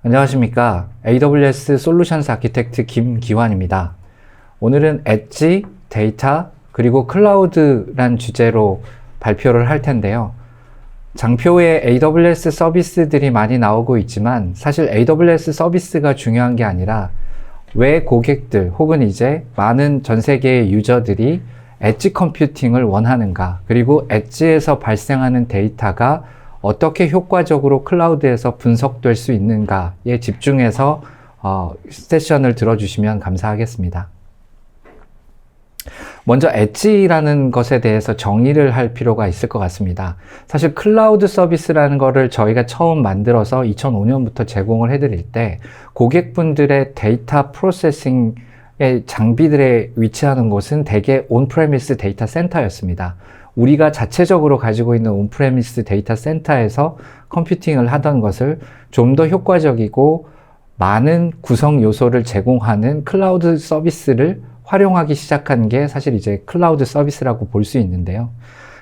안녕하십니까. AWS 솔루션스 아키텍트 김기환입니다. 오늘은 엣지, 데이터, 그리고 클라우드란 주제로 발표를 할 텐데요. 장표에 AWS 서비스들이 많이 나오고 있지만 사실 AWS 서비스가 중요한 게 아니라 왜 고객들 혹은 이제 많은 전 세계의 유저들이 엣지 컴퓨팅을 원하는가, 그리고 엣지에서 발생하는 데이터가 어떻게 효과적으로 클라우드에서 분석될 수 있는가에 집중해서 세션을 들어주시면 감사하겠습니다. 먼저 엣지라는 것에 대해서 정의를 할 필요가 있을 것 같습니다. 사실 클라우드 서비스라는 거를 저희가 처음 만들어서 2005년부터 제공을 해드릴 때 고객분들의 데이터 프로세싱의 장비들에 위치하는 곳은 대개 온프레미스 데이터 센터였습니다. 우리가 자체적으로 가지고 있는 온프레미스 데이터 센터에서 컴퓨팅을 하던 것을 좀 더 효과적이고 많은 구성 요소를 제공하는 클라우드 서비스를 활용하기 시작한 게 사실 이제 클라우드 서비스라고 볼 수 있는데요.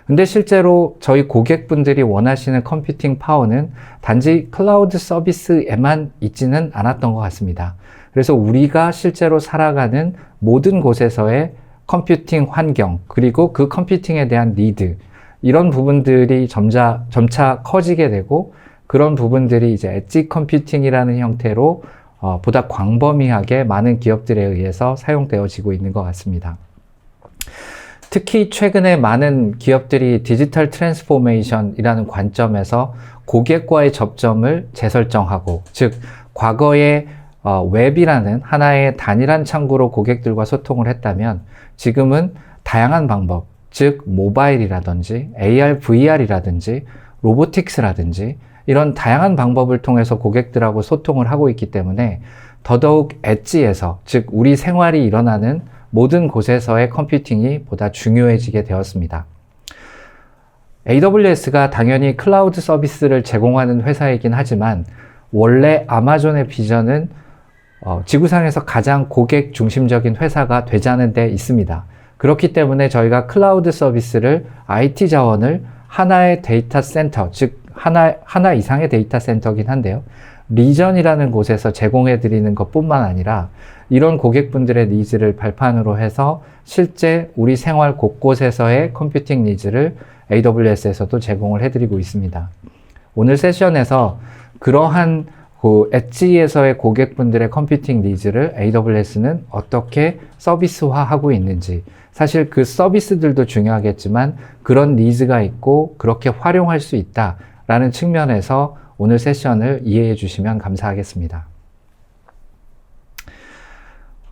근데 실제로 저희 고객분들이 원하시는 컴퓨팅 파워는 단지 클라우드 서비스에만 있지는 않았던 것 같습니다. 그래서 우리가 실제로 살아가는 모든 곳에서의 컴퓨팅 환경, 그리고 그 컴퓨팅에 대한 니드, 이런 부분들이 점차 커지게 되고, 그런 부분들이 이제 엣지 컴퓨팅이라는 형태로 보다 광범위하게 많은 기업들에 의해서 사용되어지고 있는 것 같습니다. 특히 최근에 많은 기업들이 디지털 트랜스포메이션이라는 관점에서 고객과의 접점을 재설정하고, 즉 과거에 웹이라는 하나의 단일한 창구로 고객들과 소통을 했다면 지금은 다양한 방법, 즉 모바일이라든지 AR, VR이라든지 로보틱스라든지 이런 다양한 방법을 통해서 고객들하고 소통을 하고 있기 때문에 더더욱 엣지에서, 즉 우리 생활이 일어나는 모든 곳에서의 컴퓨팅이 보다 중요해지게 되었습니다. AWS가 당연히 클라우드 서비스를 제공하는 회사이긴 하지만 원래 아마존의 비전은 지구상에서 가장 고객 중심적인 회사가 되자는 데 있습니다. 그렇기 때문에 저희가 클라우드 서비스를 IT 자원을 하나의 데이터 센터, 즉 하나 이상의 데이터 센터긴 한데요. 리전이라는 곳에서 제공해 드리는 것뿐만 아니라 이런 고객분들의 니즈를 발판으로 해서 실제 우리 생활 곳곳에서의 컴퓨팅 니즈를 AWS에서도 제공을 해드리고 있습니다. 오늘 세션에서 그러한 엣지에서의 고객분들의 컴퓨팅 니즈를 AWS는 어떻게 서비스화하고 있는지, 사실 그 서비스들도 중요하겠지만 그런 니즈가 있고 그렇게 활용할 수 있다라는 측면에서 오늘 세션을 이해해 주시면 감사하겠습니다.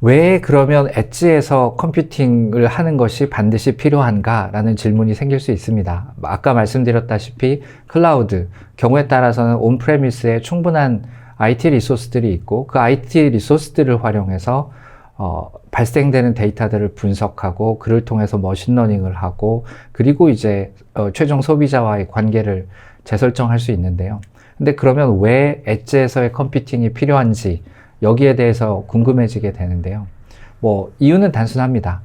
왜 그러면 엣지에서 컴퓨팅을 하는 것이 반드시 필요한가라는 질문이 생길 수 있습니다. 아까 말씀드렸다시피 클라우드, 경우에 따라서는 온프레미스에 충분한 IT 리소스들이 있고 그 IT 리소스들을 활용해서 발생되는 데이터들을 분석하고 그를 통해서 머신러닝을 하고 그리고 이제 최종 소비자와의 관계를 재설정할 수 있는데요. 근데 그러면 왜 엣지에서의 컴퓨팅이 필요한지 여기에 대해서 궁금해지게 되는데요. 이유는 단순합니다.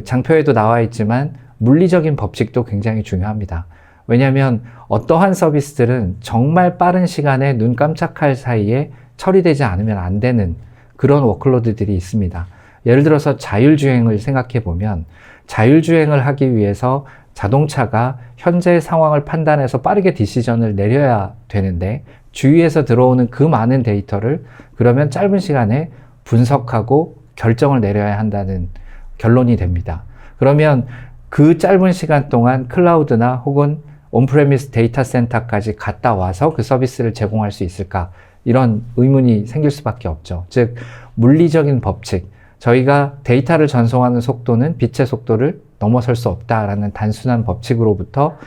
장표에도 나와 있지만 물리적인 법칙도 굉장히 중요합니다. 왜냐하면 어떠한 서비스들은 정말 빠른 시간에 눈 깜짝할 사이에 처리되지 않으면 안 되는 그런 워크로드들이 있습니다. 예를 들어서 자율주행을 생각해 보면 자율주행을 하기 위해서 자동차가 현재의 상황을 판단해서 빠르게 디시전을 내려야 되는데 주위에서 들어오는 그 많은 데이터를 그러면 짧은 시간에 분석하고 결정을 내려야 한다는 결론이 됩니다. 그러면 그 짧은 시간 동안 클라우드나 혹은 온프레미스 데이터 센터까지 갔다 와서 그 서비스를 제공할 수 있을까? 이런 의문이 생길 수밖에 없죠. 즉 물리적인 법칙, 저희가 데이터를 전송하는 속도는 빛의 속도를 넘어설 수 없다라는 단순한 법칙으로부터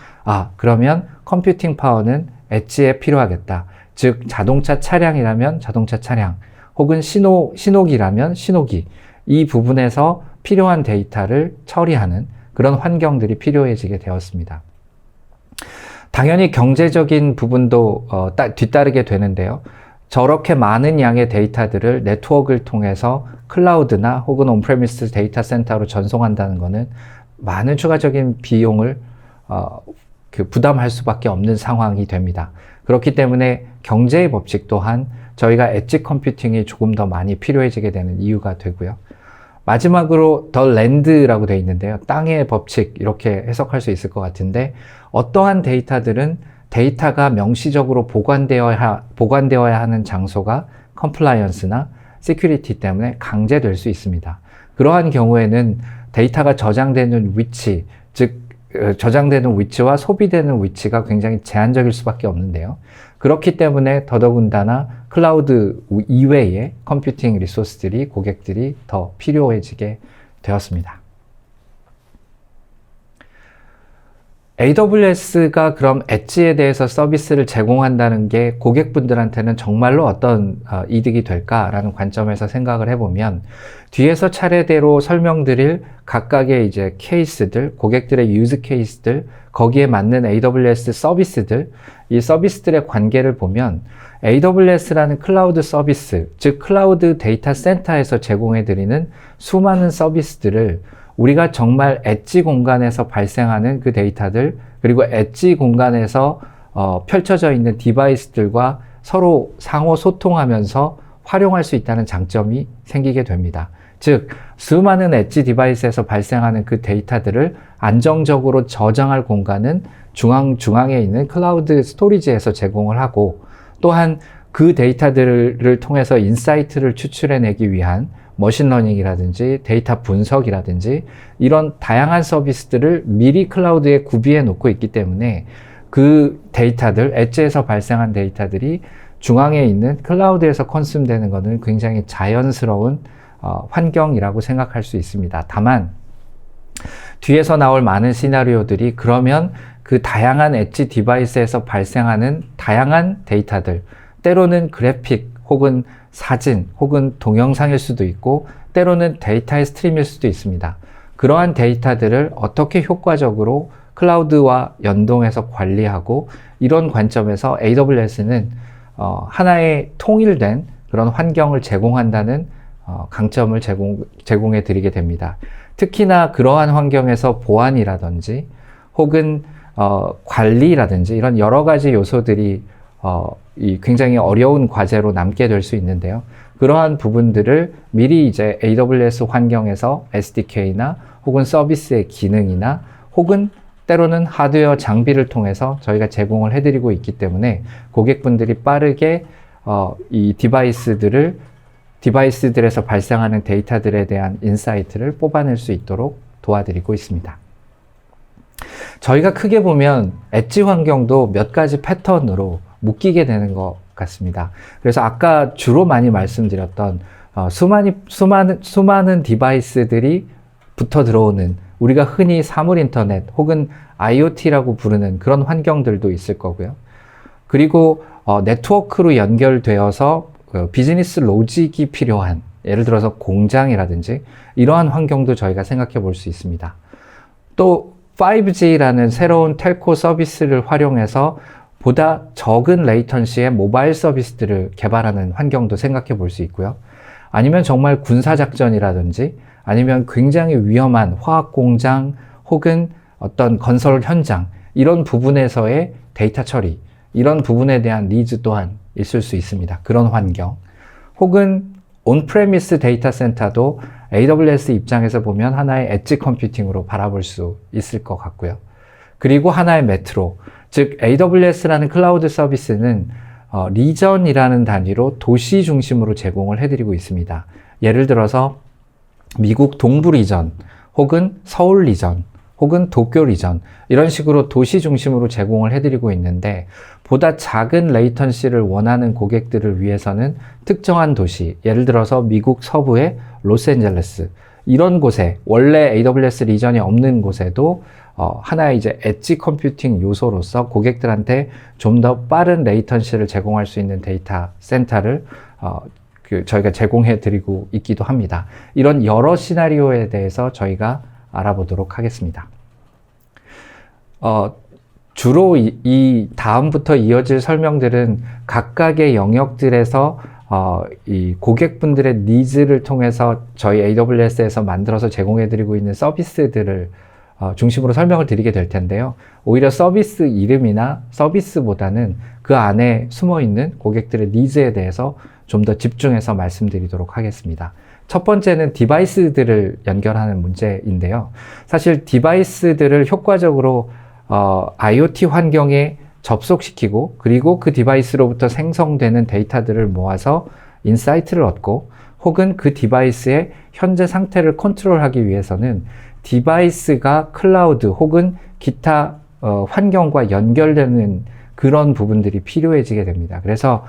그러면 컴퓨팅 파워는 엣지에 필요하겠다. 즉 자동차 차량이라면 자동차 차량, 혹은 신호기라면 신호기, 이 부분에서 필요한 데이터를 처리하는 그런 환경들이 필요해지게 되었습니다. 당연히 경제적인 부분도 뒤따르게 되는데요. 저렇게 많은 양의 데이터들을 네트워크를 통해서 클라우드나 혹은 온프레미스 데이터 센터로 전송한다는 것은 많은 추가적인 비용을 부담할 수밖에 없는 상황이 됩니다. 그렇기 때문에 경제의 법칙 또한 저희가 엣지 컴퓨팅이 조금 더 많이 필요해지게 되는 이유가 되고요. 마지막으로 더 랜드라고 되어 있는데요. 땅의 법칙 이렇게 해석할 수 있을 것 같은데 어떠한 데이터들은 데이터가 명시적으로 보관되어야 하는 장소가 컴플라이언스나 시큐리티 때문에 강제될 수 있습니다. 그러한 경우에는 데이터가 저장되는 위치, 즉 저장되는 위치와 소비되는 위치가 굉장히 제한적일 수밖에 없는데요. 그렇기 때문에 더더군다나 클라우드 이외의 컴퓨팅 리소스들이 고객들이 더 필요해지게 되었습니다. AWS가 그럼 엣지에 대해서 서비스를 제공한다는 게 고객분들한테는 정말로 어떤 이득이 될까라는 관점에서 생각을 해보면 뒤에서 차례대로 설명드릴 각각의 이제 케이스들, 고객들의 유즈 케이스들, 거기에 맞는 AWS 서비스들, 이 서비스들의 관계를 보면 AWS라는 클라우드 서비스, 즉 클라우드 데이터 센터에서 제공해드리는 수많은 서비스들을 우리가 정말 엣지 공간에서 발생하는 그 데이터들, 그리고 엣지 공간에서 펼쳐져 있는 디바이스들과 서로 상호 소통하면서 활용할 수 있다는 장점이 생기게 됩니다. 즉, 수많은 엣지 디바이스에서 발생하는 그 데이터들을 안정적으로 저장할 공간은 중앙에 있는 클라우드 스토리지에서 제공을 하고, 또한 그 데이터들을 통해서 인사이트를 추출해내기 위한 머신러닝이라든지 데이터 분석이라든지 이런 다양한 서비스들을 미리 클라우드에 구비해 놓고 있기 때문에 그 데이터들, 엣지에서 발생한 데이터들이 중앙에 있는 클라우드에서 컨슘되는 것은 굉장히 자연스러운 환경이라고 생각할 수 있습니다. 다만 뒤에서 나올 많은 시나리오들이 그러면 그 다양한 엣지 디바이스에서 발생하는 다양한 데이터들, 때로는 그래픽 혹은 사진 혹은 동영상일 수도 있고 때로는 데이터의 스트림일 수도 있습니다. 그러한 데이터들을 어떻게 효과적으로 클라우드와 연동해서 관리하고 이런 관점에서 AWS는 하나의 통일된 그런 환경을 제공한다는 강점을 제공해 드리게 됩니다. 특히나 그러한 환경에서 보안이라든지 혹은 관리라든지 이런 여러 가지 요소들이 굉장히 어려운 과제로 남게 될 수 있는데요. 그러한 부분들을 미리 이제 AWS 환경에서 SDK나 혹은 서비스의 기능이나 혹은 때로는 하드웨어 장비를 통해서 저희가 제공을 해드리고 있기 때문에 고객분들이 빠르게 이 디바이스들에서 발생하는 데이터들에 대한 인사이트를 뽑아낼 수 있도록 도와드리고 있습니다. 저희가 크게 보면 엣지 환경도 몇 가지 패턴으로 묶이게 되는 것 같습니다. 그래서 아까 주로 많이 말씀드렸던 수많은 디바이스들이 붙어 들어오는 우리가 흔히 사물 인터넷 혹은 IoT라고 부르는 그런 환경들도 있을 거고요. 그리고 네트워크로 연결되어서 비즈니스 로직이 필요한 예를 들어서 공장이라든지 이러한 환경도 저희가 생각해 볼 수 있습니다. 또 5G라는 새로운 텔코 서비스를 활용해서 보다 적은 레이턴시의 모바일 서비스들을 개발하는 환경도 생각해 볼 수 있고요. 아니면 정말 군사작전이라든지 아니면 굉장히 위험한 화학공장 혹은 어떤 건설 현장 이런 부분에서의 데이터 처리 이런 부분에 대한 니즈 또한 있을 수 있습니다. 그런 환경 혹은 온프레미스 데이터 센터도 AWS 입장에서 보면 하나의 엣지 컴퓨팅으로 바라볼 수 있을 것 같고요. 그리고 하나의 메트로 즉 AWS라는 클라우드 서비스는 리전이라는 단위로 도시 중심으로 제공을 해드리고 있습니다. 예를 들어서 미국 동부 리전 혹은 서울 리전 혹은 도쿄 리전 이런 식으로 도시 중심으로 제공을 해드리고 있는데 보다 작은 레이턴시를 원하는 고객들을 위해서는 특정한 도시 예를 들어서 미국 서부의 로스앤젤레스 이런 곳에 원래 AWS 리전이 없는 곳에도 하나의 이제 엣지 컴퓨팅 요소로서 고객들한테 좀 더 빠른 레이턴시를 제공할 수 있는 데이터 센터를 저희가 제공해 드리고 있기도 합니다. 이런 여러 시나리오에 대해서 저희가 알아보도록 하겠습니다. 주로 이 다음부터 이어질 설명들은 각각의 영역들에서 이 고객분들의 니즈를 통해서 저희 AWS에서 만들어서 제공해 드리고 있는 서비스들을 중심으로 설명을 드리게 될 텐데요. 오히려 서비스 이름이나 서비스보다는 그 안에 숨어있는 고객들의 니즈에 대해서 좀 더 집중해서 말씀드리도록 하겠습니다. 첫 번째는 디바이스들을 연결하는 문제인데요. 사실 디바이스들을 효과적으로 IoT 환경에 접속시키고 그리고 그 디바이스로부터 생성되는 데이터들을 모아서 인사이트를 얻고 혹은 그 디바이스의 현재 상태를 컨트롤하기 위해서는 디바이스가 클라우드 혹은 기타 환경과 연결되는 그런 부분들이 필요해지게 됩니다. 그래서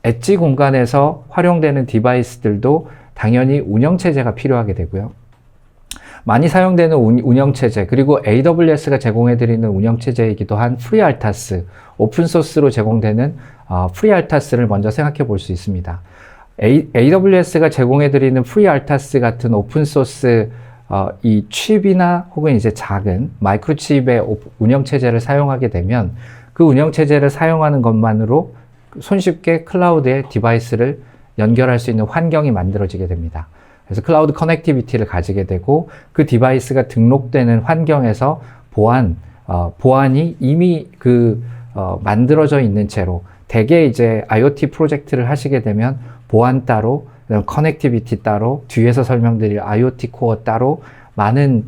엣지 공간에서 활용되는 디바이스들도 당연히 운영체제가 필요하게 되고요. 많이 사용되는 운영체제, 그리고 AWS가 제공해드리는 운영체제이기도 한 FreeRTAS, 오픈소스로 제공되는 FreeRTAS를 먼저 생각해 볼 수 있습니다. AWS가 제공해드리는 FreeRTAS 같은 오픈소스 이 칩이나 혹은 이제 작은 마이크로칩의 운영체제를 사용하게 되면 그 운영체제를 사용하는 것만으로 손쉽게 클라우드에 디바이스를 연결할 수 있는 환경이 만들어지게 됩니다. 그래서 클라우드 커넥티비티를 가지게 되고 그 디바이스가 등록되는 환경에서 보안이 이미 만들어져 있는 채로 대개 이제 IoT 프로젝트를 하시게 되면 보안 따로, 커넥티비티 따로, 뒤에서 설명드릴 IoT 코어 따로 많은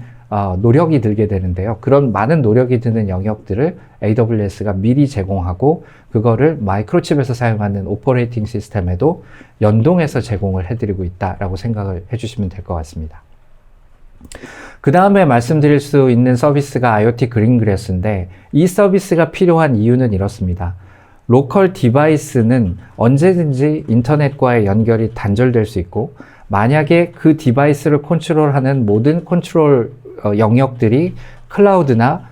노력이 들게 되는데요. 그런 많은 노력이 드는 영역들을 AWS가 미리 제공하고 그거를 마이크로칩에서 사용하는 오퍼레이팅 시스템에도 연동해서 제공을 해드리고 있다라고 생각을 해주시면 될 것 같습니다. 그 다음에 말씀드릴 수 있는 서비스가 IoT 그린그래스인데 이 서비스가 필요한 이유는 이렇습니다. 로컬 디바이스는 언제든지 인터넷과의 연결이 단절될 수 있고 만약에 그 디바이스를 컨트롤하는 모든 컨트롤 영역들이 클라우드나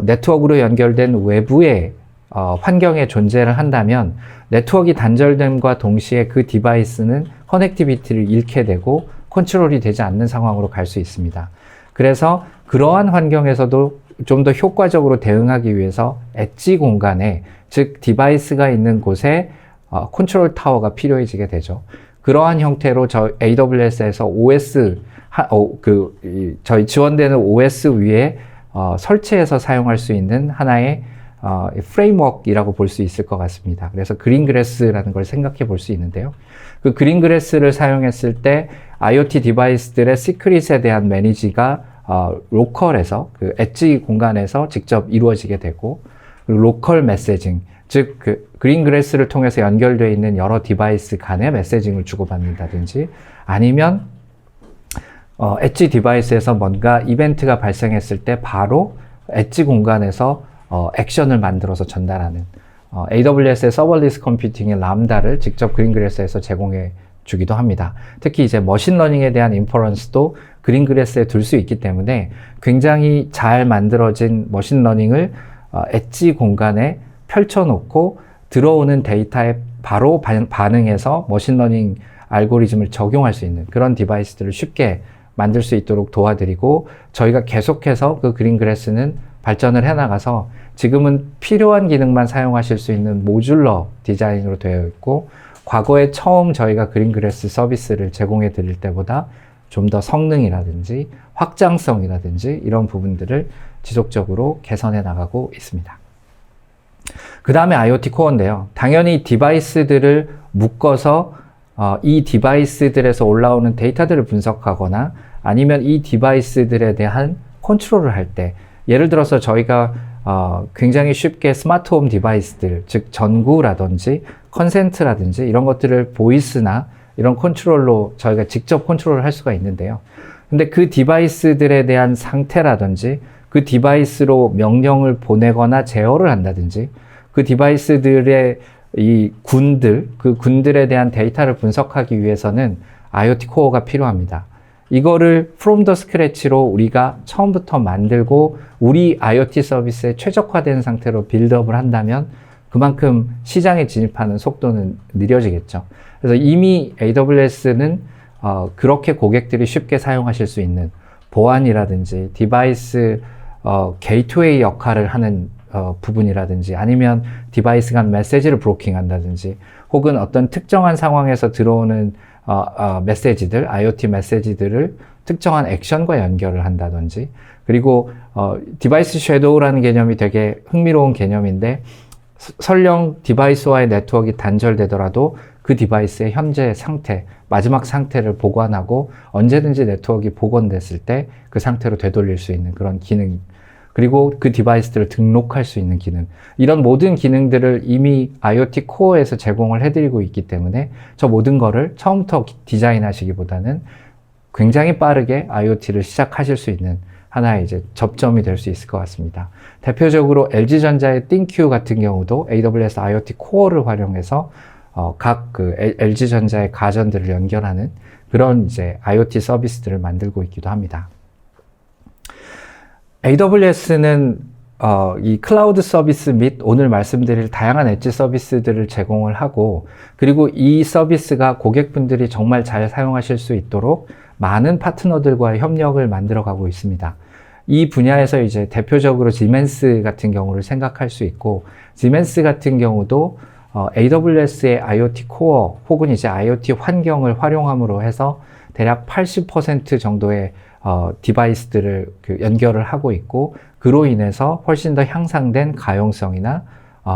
네트워크로 연결된 외부의 환경에 존재를 한다면 네트워크가 단절됨과 동시에 그 디바이스는 커넥티비티를 잃게 되고 컨트롤이 되지 않는 상황으로 갈 수 있습니다. 그래서 그러한 환경에서도 좀 더 효과적으로 대응하기 위해서 엣지 공간에, 즉 디바이스가 있는 곳에 컨트롤 타워가 필요해지게 되죠. 그러한 형태로 AWS에서 저희 지원되는 OS 위에 설치해서 사용할 수 있는 하나의 프레임워크이라고 볼 수 있을 것 같습니다. 그래서 그린그래스라는 걸 생각해 볼 수 있는데요. 그 그린그래스를 사용했을 때 IoT 디바이스들의 시크릿에 대한 매니지가 로컬에서 그 엣지 공간에서 직접 이루어지게 되고 그리고 로컬 메시징, 즉 그린그래스를 통해서 연결되어 있는 여러 디바이스 간의 메시징을 주고받는다든지 아니면 엣지 디바이스에서 뭔가 이벤트가 발생했을 때 바로 엣지 공간에서 액션을 만들어서 전달하는 AWS의 서버리스 컴퓨팅의 람다를 직접 그린그래스에서 제공해 주기도 합니다. 특히 이제 머신러닝에 대한 인퍼런스도 그린그래스에 둘 수 있기 때문에 굉장히 잘 만들어진 머신러닝을 엣지 공간에 펼쳐놓고 들어오는 데이터에 바로 반응해서 머신러닝 알고리즘을 적용할 수 있는 그런 디바이스들을 쉽게 만들 수 있도록 도와드리고 저희가 계속해서 그 그린그래스는 발전을 해나가서 지금은 필요한 기능만 사용하실 수 있는 모듈러 디자인으로 되어 있고 과거에 처음 저희가 그린그래스 서비스를 제공해 드릴 때보다 좀 더 성능이라든지 확장성이라든지 이런 부분들을 지속적으로 개선해 나가고 있습니다. 그 다음에 IoT 코어인데요. 당연히 디바이스들을 묶어서 이 디바이스들에서 올라오는 데이터들을 분석하거나 아니면 이 디바이스들에 대한 컨트롤을 할 때 예를 들어서 저희가 굉장히 쉽게 스마트홈 디바이스들, 즉 전구라든지 컨센트라든지 이런 것들을 보이스나 이런 컨트롤로 저희가 직접 컨트롤을 할 수가 있는데요. 근데 그 디바이스들에 대한 상태라든지 그 디바이스로 명령을 보내거나 제어를 한다든지 그 디바이스들의 그 군들에 대한 데이터를 분석하기 위해서는 IoT 코어가 필요합니다. 이거를 from the scratch로 우리가 처음부터 만들고 우리 IoT 서비스에 최적화된 상태로 빌드업을 한다면 그만큼 시장에 진입하는 속도는 느려지겠죠. 그래서 이미 AWS는 그렇게 고객들이 쉽게 사용하실 수 있는 보안이라든지 디바이스 게이트웨이 역할을 하는 부분이라든지 아니면 디바이스 간 메시지를 브로킹한다든지 혹은 어떤 특정한 상황에서 들어오는 메시지들, IoT 메시지들을 특정한 액션과 연결을 한다든지 그리고 디바이스 섀도우라는 개념이 되게 흥미로운 개념인데 설령 디바이스와의 네트워크가 단절되더라도 그 디바이스의 현재 상태, 마지막 상태를 보관하고 언제든지 네트워크가 복원됐을 때 그 상태로 되돌릴 수 있는 그런 기능, 그리고 그 디바이스들을 등록할 수 있는 기능, 이런 모든 기능들을 이미 IoT 코어에서 제공을 해드리고 있기 때문에 저 모든 거를 처음부터 디자인하시기보다는 굉장히 빠르게 IoT를 시작하실 수 있는 하나의 이제 접점이 될 수 있을 것 같습니다. 대표적으로 LG전자의 띵큐 같은 경우도 AWS IoT 코어를 활용해서 각 그 LG전자의 가전들을 연결하는 그런 이제 IoT 서비스들을 만들고 있기도 합니다. AWS는 이 클라우드 서비스 및 오늘 말씀드릴 다양한 엣지 서비스들을 제공을 하고, 그리고 이 서비스가 고객분들이 정말 잘 사용하실 수 있도록 많은 파트너들과의 협력을 만들어 가고 있습니다. 이 분야에서 이제 대표적으로 지멘스 같은 경우를 생각할 수 있고, 지멘스 같은 경우도 AWS의 IoT 코어 혹은 이제 IoT 환경을 활용함으로 해서 대략 80% 정도의 디바이스들을 연결을 하고 있고, 그로 인해서 훨씬 더 향상된 가용성이나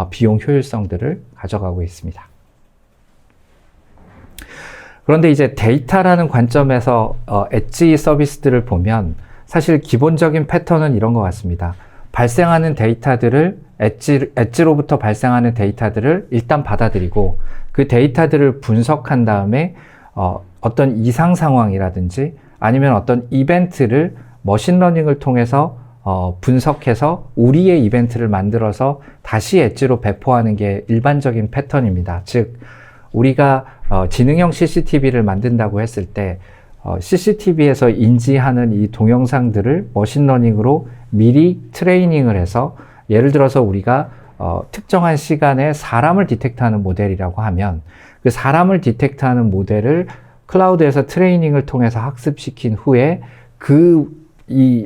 비용 효율성들을 가져가고 있습니다. 그런데 이제 데이터라는 관점에서 엣지 서비스들을 보면 사실 기본적인 패턴은 이런 것 같습니다. 발생하는 데이터들을 엣지로부터 발생하는 데이터들을 일단 받아들이고 그 데이터들을 분석한 다음에 어떤 이상 상황이라든지 아니면 어떤 이벤트를 머신러닝을 통해서 분석해서 우리의 이벤트를 만들어서 다시 엣지로 배포하는 게 일반적인 패턴입니다. 즉 우리가 지능형 CCTV를 만든다고 했을 때 CCTV에서 인지하는 이 동영상들을 머신러닝으로 미리 트레이닝을 해서, 예를 들어서 우리가 특정한 시간에 사람을 디텍트하는 모델이라고 하면 그 사람을 디텍트하는 모델을 클라우드에서 트레이닝을 통해서 학습시킨 후에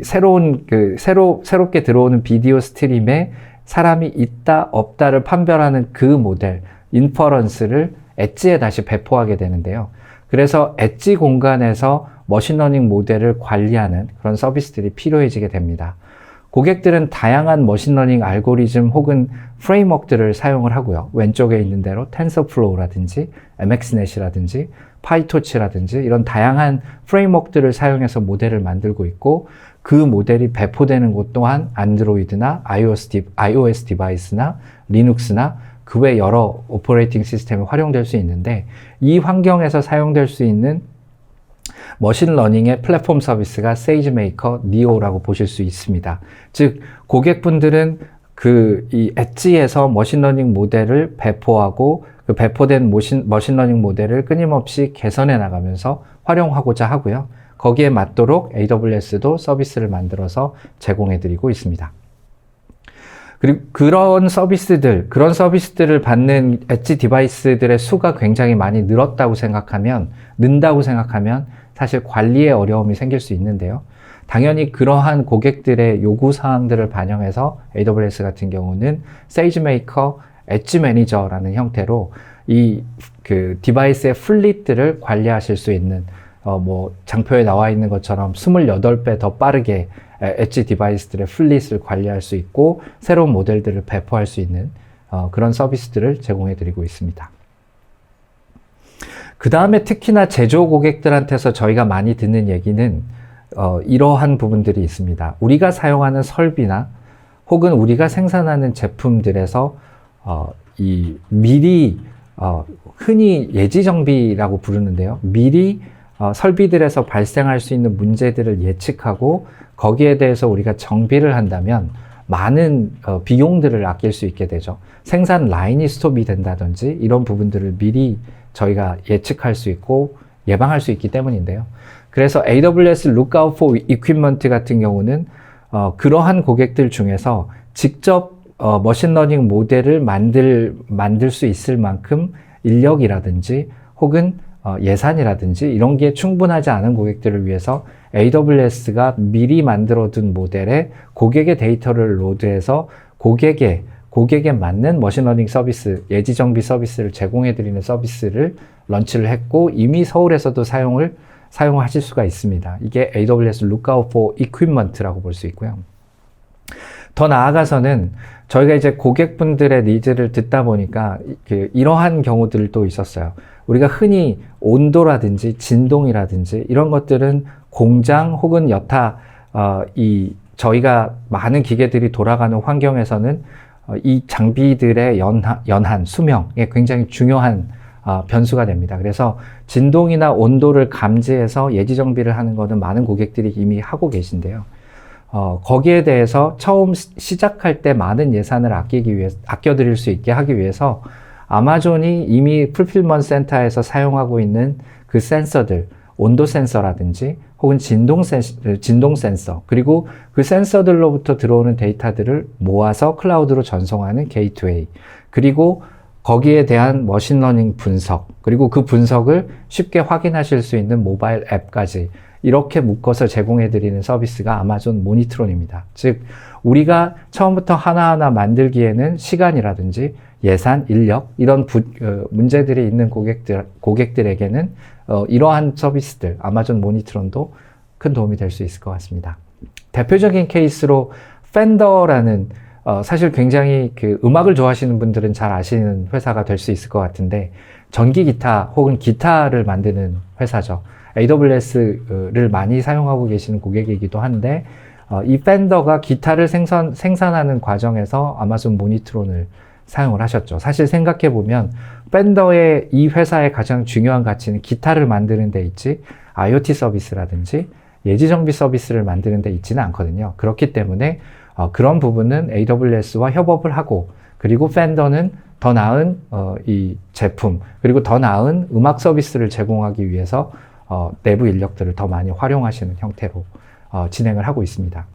새롭게 들어오는 비디오 스트림에 사람이 있다 없다를 판별하는 그 모델 인퍼런스를 엣지에 다시 배포하게 되는데요. 그래서 엣지 공간에서 머신러닝 모델을 관리하는 그런 서비스들이 필요해지게 됩니다. 고객들은 다양한 머신러닝 알고리즘 혹은 프레임워크들을 사용을 하고요. 왼쪽에 있는 대로 텐서플로우라든지 MXNet이라든지 파이토치라든지 이런 다양한 프레임워크들을 사용해서 모델을 만들고 있고, 그 모델이 배포되는 곳 또한 안드로이드나 iOS 디바이스나 리눅스나 그 외 여러 오퍼레이팅 시스템에 활용될 수 있는데, 이 환경에서 사용될 수 있는 머신러닝의 플랫폼 서비스가 세이지메이커 니오라고 보실 수 있습니다. 즉 고객분들은 이 엣지에서 머신러닝 모델을 배포하고 그 배포된 머신러닝 모델을 끊임없이 개선해 나가면서 활용하고자 하고요. 거기에 맞도록 AWS도 서비스를 만들어서 제공해 드리고 있습니다. 그리고 그런 서비스들을 받는 엣지 디바이스들의 수가 굉장히 많이 는다고 생각하면 사실 관리에 어려움이 생길 수 있는데요. 당연히 그러한 고객들의 요구사항들을 반영해서 AWS 같은 경우는 세이지메이커 엣지 매니저라는 형태로 그 디바이스의 플릿들을 관리하실 수 있는, 장표에 나와 있는 것처럼 28배 더 빠르게 엣지 디바이스들의 플릿을 관리할 수 있고 새로운 모델들을 배포할 수 있는 그런 서비스들을 제공해 드리고 있습니다. 그 다음에 특히나 제조 고객들한테서 저희가 많이 듣는 얘기는 이러한 부분들이 있습니다. 우리가 사용하는 설비나 혹은 우리가 생산하는 제품들에서 미리 흔히 예지정비라고 부르는데요. 미리 설비들에서 발생할 수 있는 문제들을 예측하고 거기에 대해서 우리가 정비를 한다면 많은 비용들을 아낄 수 있게 되죠. 생산 라인이 스톱이 된다든지 이런 부분들을 미리 저희가 예측할 수 있고 예방할 수 있기 때문인데요. 그래서 AWS Lookout for Equipment 같은 경우는 그러한 고객들 중에서 직접 머신러닝 모델을 만들 수 있을 만큼 인력이라든지 혹은 예산이라든지 이런 게 충분하지 않은 고객들을 위해서 AWS가 미리 만들어둔 모델에 고객의 데이터를 로드해서 고객에 맞는 머신러닝 서비스, 예지정비 서비스를 제공해드리는 서비스를 런치를 했고 이미 서울에서도 사용을 사용하실 수가 있습니다. 이게 AWS Lookout for Equipment라고 볼 수 있고요. 더 나아가서는 저희가 이제 고객분들의 니즈를 듣다 보니까 이러한 경우들도 있었어요. 우리가 흔히 온도라든지 진동이라든지 이런 것들은 공장 혹은 여타 저희가 많은 기계들이 돌아가는 환경에서는 이 장비들의 연한, 수명에 굉장히 중요한 변수가 됩니다. 그래서 진동이나 온도를 감지해서 예지 정비를 하는 것은 많은 고객들이 이미 하고 계신데요. 거기에 대해서 처음 시작할 때 많은 예산을 아껴드릴 수 있게 하기 위해서 아마존이 이미 풀필먼트 센터에서 사용하고 있는 그 센서들, 온도 센서라든지 혹은 진동 센서, 그리고 그 센서들로부터 들어오는 데이터들을 모아서 클라우드로 전송하는 게이트웨이, 그리고 거기에 대한 머신러닝 분석, 그리고 그 분석을 쉽게 확인하실 수 있는 모바일 앱까지 이렇게 묶어서 제공해드리는 서비스가 아마존 모니트론입니다. 즉, 우리가 처음부터 하나하나 만들기에는 시간이라든지 예산, 인력, 이런 문제들이 있는 고객들에게는 이러한 서비스들, 아마존 모니트론도 큰 도움이 될 수 있을 것 같습니다. 대표적인 케이스로 팬더라는 사실 굉장히 음악을 좋아하시는 분들은 잘 아시는 회사가 될 수 있을 것 같은데, 전기 기타 혹은 기타를 만드는 회사죠. AWS를 많이 사용하고 계시는 고객이기도 한데, 이 팬더가 기타를 생산하는 과정에서 아마존 모니트론을 사용을 하셨죠. 사실 생각해보면 팬더의 이 회사의 가장 중요한 가치는 기타를 만드는 데 있지 IoT 서비스라든지 예지정비 서비스를 만드는 데 있지는 않거든요. 그렇기 때문에 그런 부분은 AWS와 협업을 하고, 그리고 팬더는 더 나은 이 제품, 그리고 더 나은 음악 서비스를 제공하기 위해서 내부 인력들을 더 많이 활용하시는 형태로 진행을 하고 있습니다.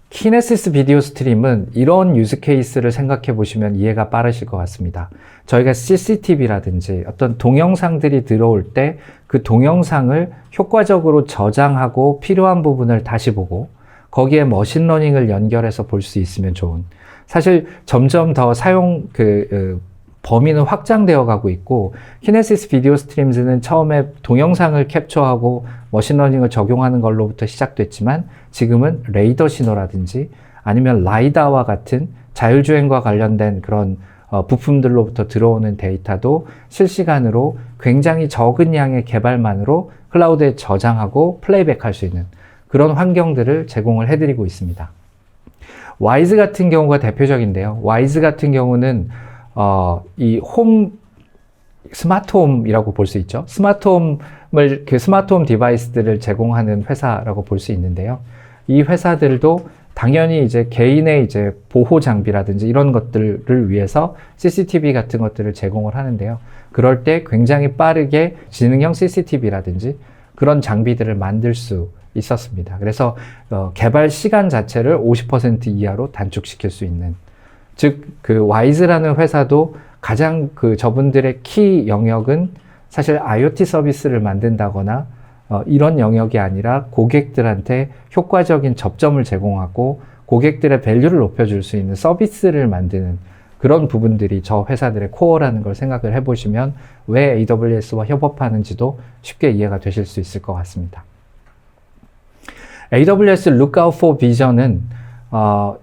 키네시스 비디오 스트림은 이런 유즈 케이스를 생각해 보시면 이해가 빠르실 것 같습니다. 저희가 CCTV라든지 어떤 동영상들이 들어올 때 그 동영상을 효과적으로 저장하고 필요한 부분을 다시 보고 거기에 머신러닝을 연결해서 볼 수 있으면 좋은, 사실 점점 더 사용 범위는 확장되어 가고 있고, 키네시스 비디오 스트림즈는 처음에 동영상을 캡처하고 머신러닝을 적용하는 걸로부터 시작됐지만 지금은 레이더 신호라든지 아니면 라이다와 같은 자율주행과 관련된 그런 부품들로부터 들어오는 데이터도 실시간으로 굉장히 적은 양의 개발만으로 클라우드에 저장하고 플레이백할 수 있는 그런 환경들을 제공을 해드리고 있습니다. 와이즈 같은 경우가 대표적인데요. 와이즈 같은 경우는 이 스마트홈이라고 볼 수 있죠. 스마트홈 디바이스들을 제공하는 회사라고 볼 수 있는데요. 이 회사들도 당연히 이제 개인의 이제 보호 장비라든지 이런 것들을 위해서 CCTV 같은 것들을 제공을 하는데요. 그럴 때 굉장히 빠르게 지능형 CCTV라든지 그런 장비들을 만들 수 있었습니다. 그래서 개발 시간 자체를 50% 이하로 단축시킬 수 있는, 즉 와이즈라는 회사도 가장 저분들의 키 영역은 사실 IoT 서비스를 만든다거나 이런 영역이 아니라 고객들한테 효과적인 접점을 제공하고 고객들의 밸류를 높여줄 수 있는 서비스를 만드는 그런 부분들이 저 회사들의 코어라는 걸 생각을 해보시면 왜 AWS와 협업하는지도 쉽게 이해가 되실 수 있을 것 같습니다. AWS Lookout for Vision은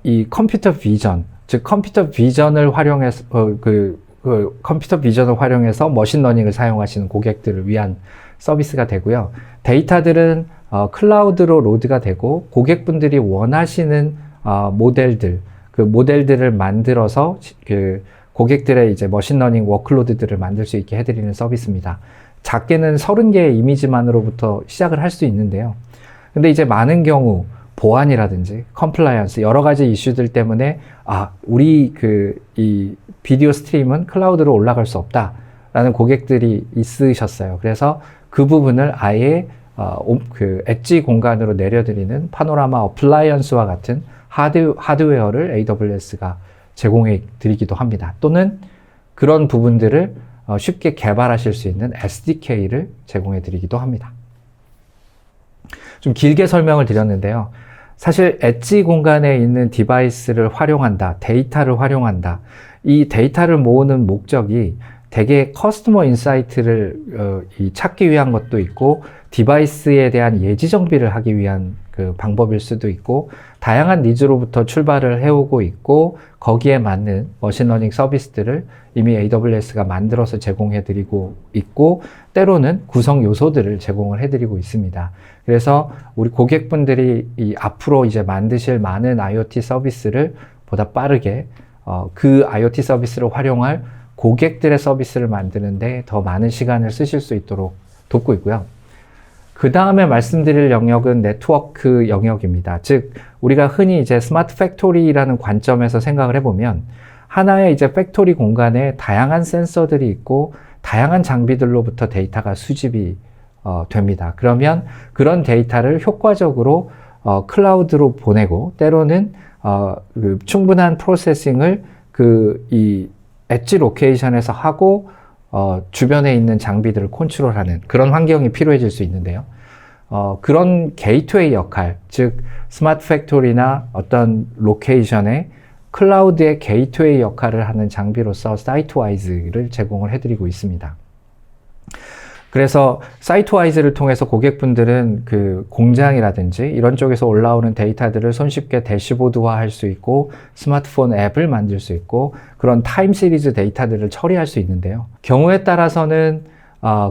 이 컴퓨터 비전, 즉 컴퓨터 비전을 활용해서 컴퓨터 비전을 활용해서 머신러닝을 사용하시는 고객들을 위한 서비스가 되고요. 데이터들은 클라우드로 로드가 되고 고객분들이 원하시는 모델들, 그 모델들을 만들어서 고객들의 이제 머신러닝 워크로드들을 만들 수 있게 해드리는 서비스입니다. 작게는 30개의 이미지만으로부터 시작을 할 수 있는데요. 근데 이제 많은 경우 보안이라든지 컴플라이언스 여러 가지 이슈들 때문에 우리 이 비디오 스트림은 클라우드로 올라갈 수 없다라는 고객들이 있으셨어요. 그래서 그 부분을 아예 엣지 공간으로 내려드리는 파노라마 어플라이언스와 같은 하드웨어를 AWS가 제공해 드리기도 합니다. 또는 그런 부분들을 쉽게 개발하실 수 있는 SDK를 제공해 드리기도 합니다. 좀 길게 설명을 드렸는데요. 사실 엣지 공간에 있는 디바이스를 활용한다, 데이터를 활용한다. 이 데이터를 모으는 목적이 되게 커스터머 인사이트를 찾기 위한 것도 있고 디바이스에 대한 예지 정비를 하기 위한 그 방법일 수도 있고 다양한 니즈로부터 출발을 해오고 있고 거기에 맞는 머신러닝 서비스들을 이미 AWS가 만들어서 제공해드리고 있고 때로는 구성 요소들을 제공을 해드리고 있습니다. 그래서 우리 고객분들이 이 앞으로 이제 만드실 많은 IoT 서비스를 보다 빠르게 그 IoT 서비스를 활용할 고객들의 서비스를 만드는데 더 많은 시간을 쓰실 수 있도록 돕고 있고요. 그 다음에 말씀드릴 영역은 네트워크 영역입니다. 즉, 우리가 흔히 이제 스마트 팩토리라는 관점에서 생각을 해보면 하나의 이제 팩토리 공간에 다양한 센서들이 있고 다양한 장비들로부터 데이터가 수집이 됩니다. 그러면 그런 데이터를 효과적으로 클라우드로 보내고 때로는 그 충분한 프로세싱을 이 엣지 로케이션에서 하고 주변에 있는 장비들을 컨트롤하는 그런 환경이 필요해질 수 있는데요. 그런 게이트웨이 역할, 즉 스마트 팩토리나 어떤 로케이션에 클라우드의 게이트웨이 역할을 하는 장비로서 사이트와이즈를 제공을 해드리고 있습니다. 그래서 사이트와이즈를 통해서 고객분들은 그 공장이라든지 이런 쪽에서 올라오는 데이터들을 손쉽게 대시보드화 할 수 있고 스마트폰 앱을 만들 수 있고 그런 타임 시리즈 데이터들을 처리할 수 있는데요. 경우에 따라서는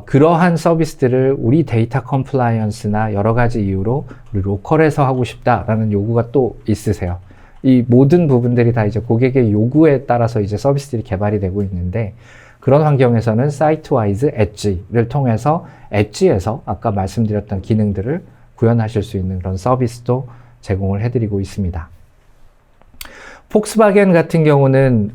그러한 서비스들을 우리 데이터 컴플라이언스나 여러 가지 이유로 우리 로컬에서 하고 싶다라는 요구가 또 있으세요. 이 모든 부분들이 다 이제 고객의 요구에 따라서 이제 서비스들이 개발이 되고 있는데 그런 환경에서는 사이트와이즈 엣지를 통해서 엣지에서 아까 말씀드렸던 기능들을 구현하실 수 있는 그런 서비스도 제공을 해드리고 있습니다. 폭스바겐 같은 경우는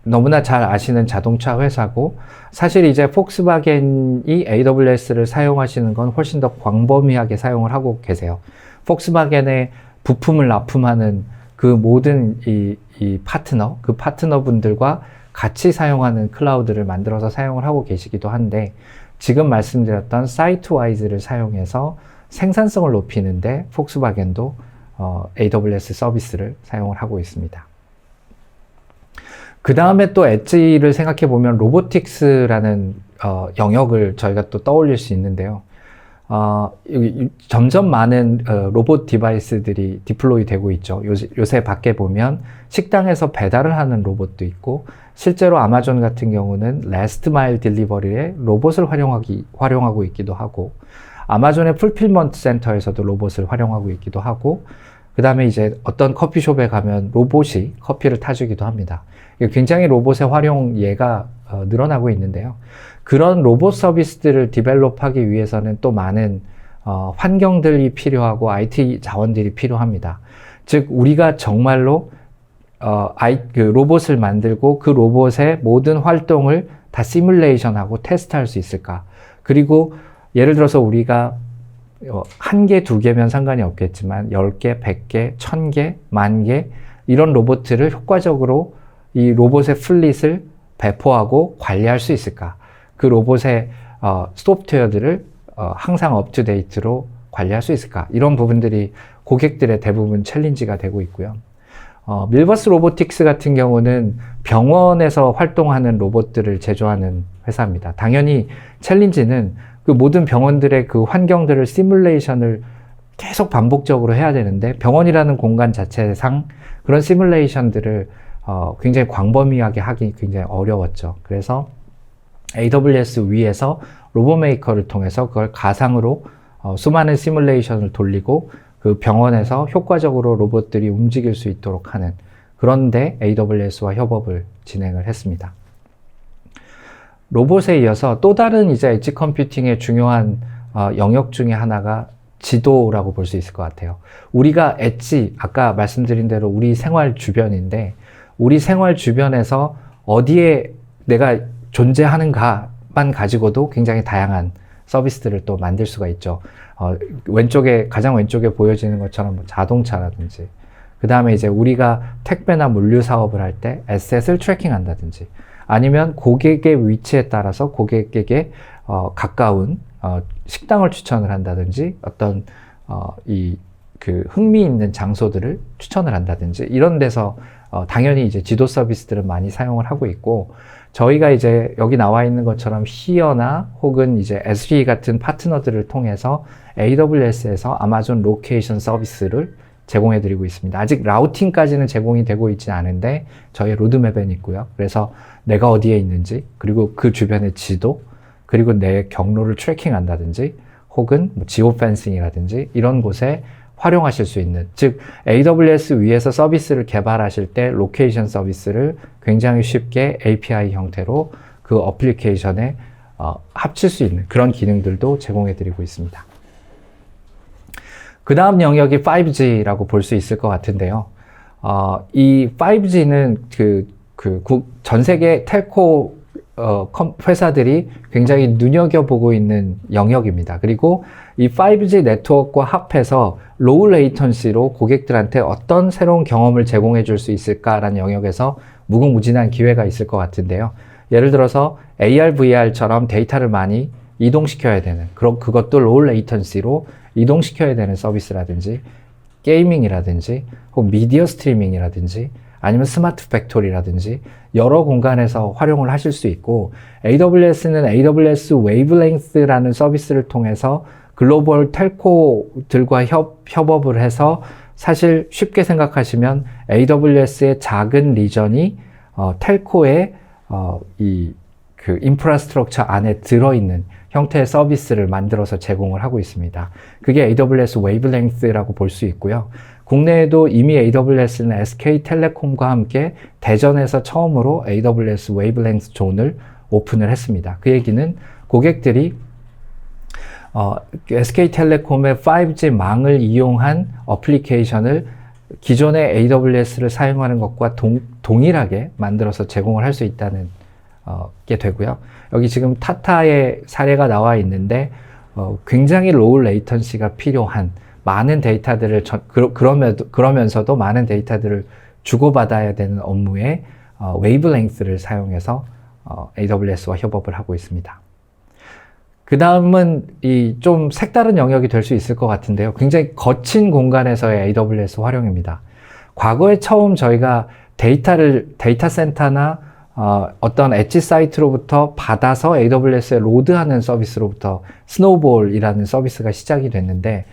너무나 잘 아시는 자동차 회사고 사실 이제 폭스바겐이 AWS를 사용하시는 건 훨씬 더 광범위하게 사용을 하고 계세요. 폭스바겐의 부품을 납품하는 그 모든 이 파트너, 그 파트너분들과 같이 사용하는 클라우드를 만들어서 사용을 하고 계시기도 한데 지금 말씀드렸던 사이트와이즈를 사용해서 생산성을 높이는데 폭스바겐도 AWS 서비스를 사용을 하고 있습니다. 그 다음에 또 엣지를 생각해 보면 로보틱스라는 영역을 저희가 또 떠올릴 수 있는데요. 점점 많은 로봇 디바이스들이 디플로이 되고 있죠. 요새 밖에 보면 식당에서 배달을 하는 로봇도 있고 실제로 아마존 같은 경우는 라스트 마일 딜리버리에 로봇을 활용하고 있기도 하고 아마존의 풀필먼트 센터에서도 로봇을 활용하고 있기도 하고 그 다음에 이제 어떤 커피숍에 가면 로봇이 커피를 타주기도 합니다. 굉장히 로봇의 활용 예가 늘어나고 있는데요. 그런 로봇 서비스들을 디벨롭하기 위해서는 또 많은 환경들이 필요하고 IT 자원들이 필요합니다. 즉 우리가 정말로 그 로봇을 만들고 그 로봇의 모든 활동을 다 시뮬레이션하고 테스트할 수 있을까? 그리고 예를 들어서 우리가 1개, 2개면 상관이 없겠지만 10개, 100개, 1000개, 10,000개 이런 로봇을 효과적으로 이 로봇의 플릿을 배포하고 관리할 수 있을까? 그 로봇의 소프트웨어들을 항상 업투데이트로 관리할 수 있을까? 이런 부분들이 고객들의 대부분 챌린지가 되고 있고요. 밀버스 로보틱스 같은 경우는 병원에서 활동하는 로봇들을 제조하는 회사입니다. 당연히 챌린지는 그 모든 병원들의 그 환경들을 시뮬레이션을 계속 반복적으로 해야 되는데 병원이라는 공간 자체상 그런 시뮬레이션들을 굉장히 광범위하게 하기 굉장히 어려웠죠. 그래서 AWS 위에서 로보메이커를 통해서 그걸 가상으로 수많은 시뮬레이션을 돌리고 그 병원에서 효과적으로 로봇들이 움직일 수 있도록 하는 그런데 AWS와 협업을 진행을 했습니다. 로봇에 이어서 또 다른 이제 엣지 컴퓨팅의 중요한 영역 중에 하나가 지도라고 볼 수 있을 것 같아요. 우리가 엣지, 아까 말씀드린 대로 우리 생활 주변인데 우리 생활 주변에서 어디에 내가 존재하는가만 가지고도 굉장히 다양한 서비스들을 또 만들 수가 있죠. 가장 왼쪽에 보여지는 것처럼 뭐 자동차라든지, 그 다음에 이제 우리가 택배나 물류 사업을 할 때 에셋을 트래킹 한다든지, 아니면 고객의 위치에 따라서 고객에게 가까운 식당을 추천을 한다든지, 어떤 그 흥미 있는 장소들을 추천을 한다든지 이런 데서 당연히 이제 지도 서비스들은 많이 사용을 하고 있고, 저희가 이제 여기 나와 있는 것처럼 히어나 혹은 이제 SVE 같은 파트너들을 통해서 AWS에서 아마존 로케이션 서비스를 제공해 드리고 있습니다. 아직 라우팅까지는 제공이 되고 있지 않은데 저희 로드맵엔 있고요. 그래서 내가 어디에 있는지, 그리고 그 주변의 지도, 그리고 내 경로를 트래킹 한다든지 혹은 뭐 지오 펜싱이라든지 이런 곳에 활용하실 수 있는, 즉 AWS 위에서 서비스를 개발하실 때 로케이션 서비스를 굉장히 쉽게 API 형태로 그 어플리케이션에 합칠 수 있는 그런 기능들도 제공해 드리고 있습니다. 그 다음 영역이 5G라고 볼 수 있을 것 같은데요. 이 5G는 전 세계 텔코 회사들이 굉장히 눈여겨보고 있는 영역입니다. 그리고 이 5G 네트워크와 합해서 로우 레이턴시로 고객들한테 어떤 새로운 경험을 제공해 줄 수 있을까라는 영역에서 무궁무진한 기회가 있을 것 같은데요. 예를 들어서 AR, VR처럼 데이터를 많이 이동시켜야 되는, 그것도 로우 레이턴시로 이동시켜야 되는 서비스라든지, 게이밍이라든지 혹은 미디어 스트리밍이라든지 아니면 스마트 팩토리라든지 여러 공간에서 활용을 하실 수 있고, AWS는 AWS 웨이브랭스라는 서비스를 통해서 글로벌 텔코들과 협업을 해서, 사실 쉽게 생각하시면 AWS의 작은 리전이 텔코의 그 인프라스트럭처 안에 들어있는 형태의 서비스를 만들어서 제공을 하고 있습니다. 그게 AWS 웨이브랭스라고 볼 수 있고요. 국내에도 이미 AWS는 SK텔레콤과 함께 대전에서 처음으로 AWS 웨이브랭스 존을 오픈을 했습니다. 그 얘기는 고객들이 SK텔레콤의 5G 망을 이용한 어플리케이션을 기존의 AWS를 사용하는 것과 동일하게 만들어서 제공을 할 수 있다는 게 되고요. 여기 지금 타타의 사례가 나와 있는데 굉장히 로우 레이턴시가 필요한 많은 데이터들을 그러면서도 많은 데이터들을 주고받아야 되는 업무에 웨이브랭스를 사용해서 AWS와 협업을 하고 있습니다. 그 다음은 이 좀 색다른 영역이 될 수 있을 것 같은데요. 굉장히 거친 공간에서의 AWS 활용입니다. 과거에 처음 저희가 데이터 센터나 어떤 엣지 사이트로부터 받아서 AWS에 로드하는 서비스로부터 스노우볼이라는 서비스가 시작이 됐는데,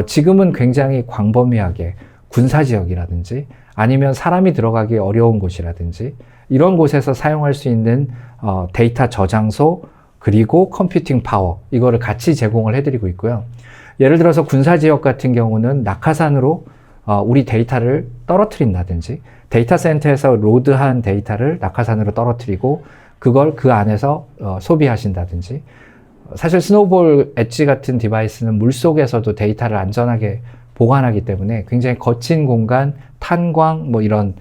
지금은 굉장히 광범위하게 군사지역이라든지 아니면 사람이 들어가기 어려운 곳이라든지 이런 곳에서 사용할 수 있는 데이터 저장소 그리고 컴퓨팅 파워, 이거를 같이 제공을 해드리고 있고요. 예를 들어서 군사지역 같은 경우는 낙하산으로 우리 데이터를 떨어뜨린다든지, 데이터 센터에서 로드한 데이터를 낙하산으로 떨어뜨리고 그걸 그 안에서 소비하신다든지, 사실 스노우볼 엣지 같은 디바이스는 물속에서도 데이터를 안전하게 보관하기 때문에 굉장히 거친 공간, 탄광 뭐 이런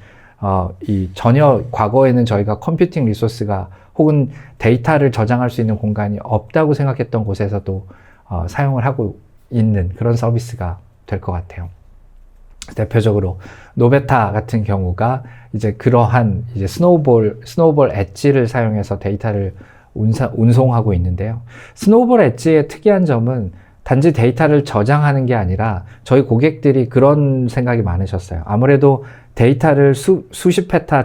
전혀 과거에는 저희가 컴퓨팅 리소스가 혹은 데이터를 저장할 수 있는 공간이 없다고 생각했던 곳에서도 사용을 하고 있는 그런 서비스가 될 것 같아요. 대표적으로 노베타 같은 경우가 이제 그러한 이제 스노우볼 엣지를 사용해서 데이터를 운송하고 있는데요. 스노우볼 엣지의 특이한 점은 단지 데이터를 저장하는 게 아니라 저희 고객들이 그런 생각이 많으셨어요. 아무래도 데이터를 수십 테라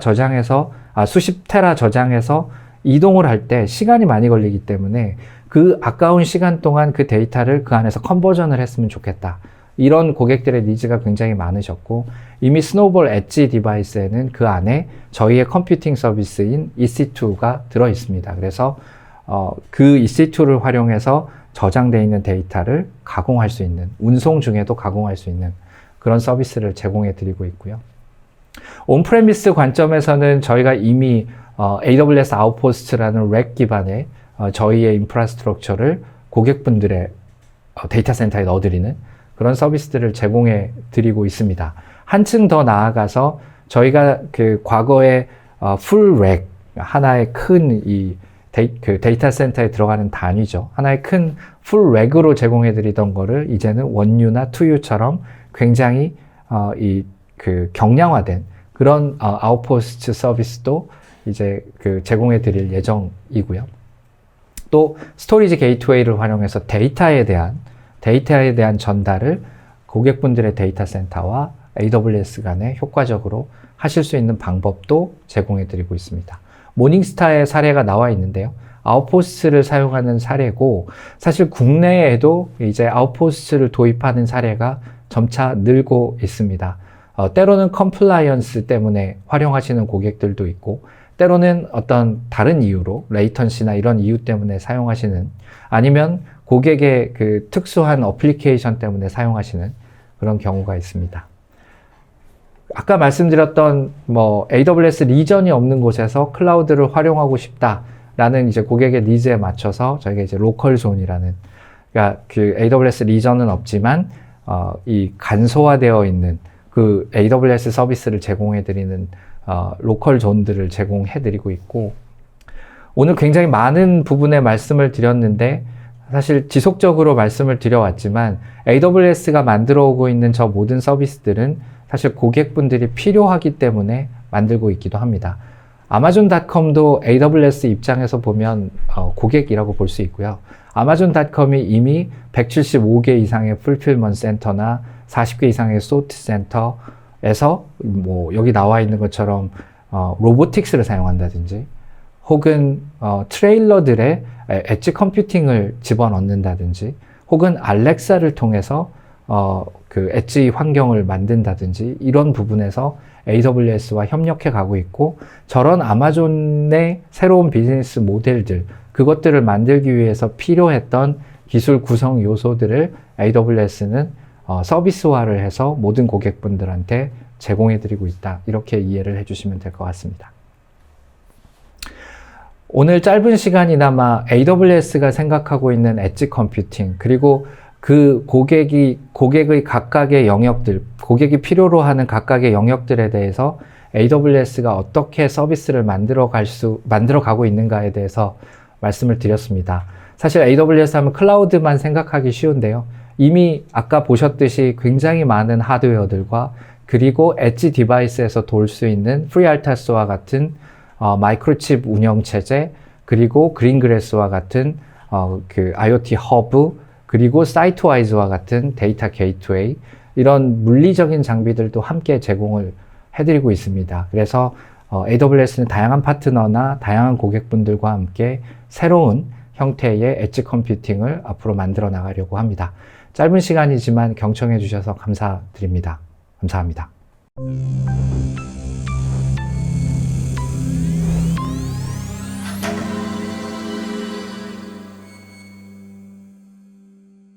저장해서 이동을 할 때 시간이 많이 걸리기 때문에 그 아까운 시간 동안 그 데이터를 그 안에서 컨버전을 했으면 좋겠다. 이런 고객들의 니즈가 굉장히 많으셨고, 이미 스노우볼 엣지 디바이스에는 그 안에 저희의 컴퓨팅 서비스인 EC2가 들어 있습니다. 그래서 그 EC2를 활용해서 저장되어 있는 데이터를 가공할 수 있는, 운송 중에도 가공할 수 있는 그런 서비스를 제공해 드리고 있고요. 온프레미스 관점에서는 저희가 이미 AWS 아웃포스트라는 랙 기반의 저희의 인프라스트럭처를 고객분들의 데이터 센터에 넣어드리는 그런 서비스들을 제공해 드리고 있습니다. 한층 더 나아가서 저희가 그 과거에 풀 랙, 하나의 큰 데이터 센터에 들어가는 단위죠. 하나의 큰 풀 랙으로 제공해 드리던 거를 이제는 원유나 투유처럼 굉장히 경량화된 그런 아웃포스트 서비스도 이제 제공해 드릴 예정이고요. 또 스토리지 게이트웨이를 활용해서 데이터에 대한 전달을 고객분들의 데이터 센터와 AWS 간에 효과적으로 하실 수 있는 방법도 제공해 드리고 있습니다. 모닝스타의 사례가 나와 있는데요. 아웃포스트를 사용하는 사례고, 사실 국내에도 이제 아웃포스트를 도입하는 사례가 점차 늘고 있습니다. 때로는 컴플라이언스 때문에 활용하시는 고객들도 있고, 때로는 어떤 다른 이유로 레이턴시나 이런 이유 때문에 사용하시는, 아니면 고객의 그 특수한 어플리케이션 때문에 사용하시는 그런 경우가 있습니다. 아까 말씀드렸던 AWS 리전이 없는 곳에서 클라우드를 활용하고 싶다라는 이제 고객의 니즈에 맞춰서 저희가 이제 로컬 존이라는, 그러니까 그 AWS 리전은 없지만 이 간소화되어 있는 그 AWS 서비스를 제공해 드리는 로컬 존들을 제공해 드리고 있고, 오늘 굉장히 많은 부분에 말씀을 드렸는데 사실 지속적으로 말씀을 드려왔지만 AWS가 만들어 오고 있는 저 모든 서비스들은 사실 고객분들이 필요하기 때문에 만들고 있기도 합니다. 아마존.com도 AWS 입장에서 보면 고객이라고 볼 수 있고요. 아마존.com이 이미 175개 이상의 풀필먼트 센터나 40개 이상의 소트 센터에서 여기 나와 있는 것처럼 로보틱스를 사용한다든지, 혹은 트레일러들의 엣지 컴퓨팅을 집어넣는다든지, 혹은 알렉사를 통해서 그 엣지 환경을 만든다든지, 이런 부분에서 AWS와 협력해 가고 있고, 저런 아마존의 새로운 비즈니스 모델들, 그것들을 만들기 위해서 필요했던 기술 구성 요소들을 AWS는 서비스화를 해서 모든 고객분들한테 제공해 드리고 있다. 이렇게 이해를 해 주시면 될 것 같습니다. 오늘 짧은 시간이나마 AWS가 생각하고 있는 엣지 컴퓨팅, 그리고 그 고객의 각각의 영역들, 고객이 필요로 하는 각각의 영역들에 대해서 AWS가 어떻게 서비스를 만들어 가고 있는가에 대해서 말씀을 드렸습니다. 사실 AWS 하면 클라우드만 생각하기 쉬운데요. 이미 아까 보셨듯이 굉장히 많은 하드웨어들과, 그리고 엣지 디바이스에서 돌 수 있는 FreeRTOS와 같은 마이크로칩 운영체제, 그리고 그린그래스와 같은 그 IoT 허브, 그리고 사이트와이즈와 같은 데이터 게이트웨이, 이런 물리적인 장비들도 함께 제공을 해드리고 있습니다. 그래서 AWS는 다양한 파트너나 다양한 고객분들과 함께 새로운 형태의 엣지 컴퓨팅을 앞으로 만들어 나가려고 합니다. 짧은 시간이지만 경청해 주셔서 감사드립니다. 감사합니다.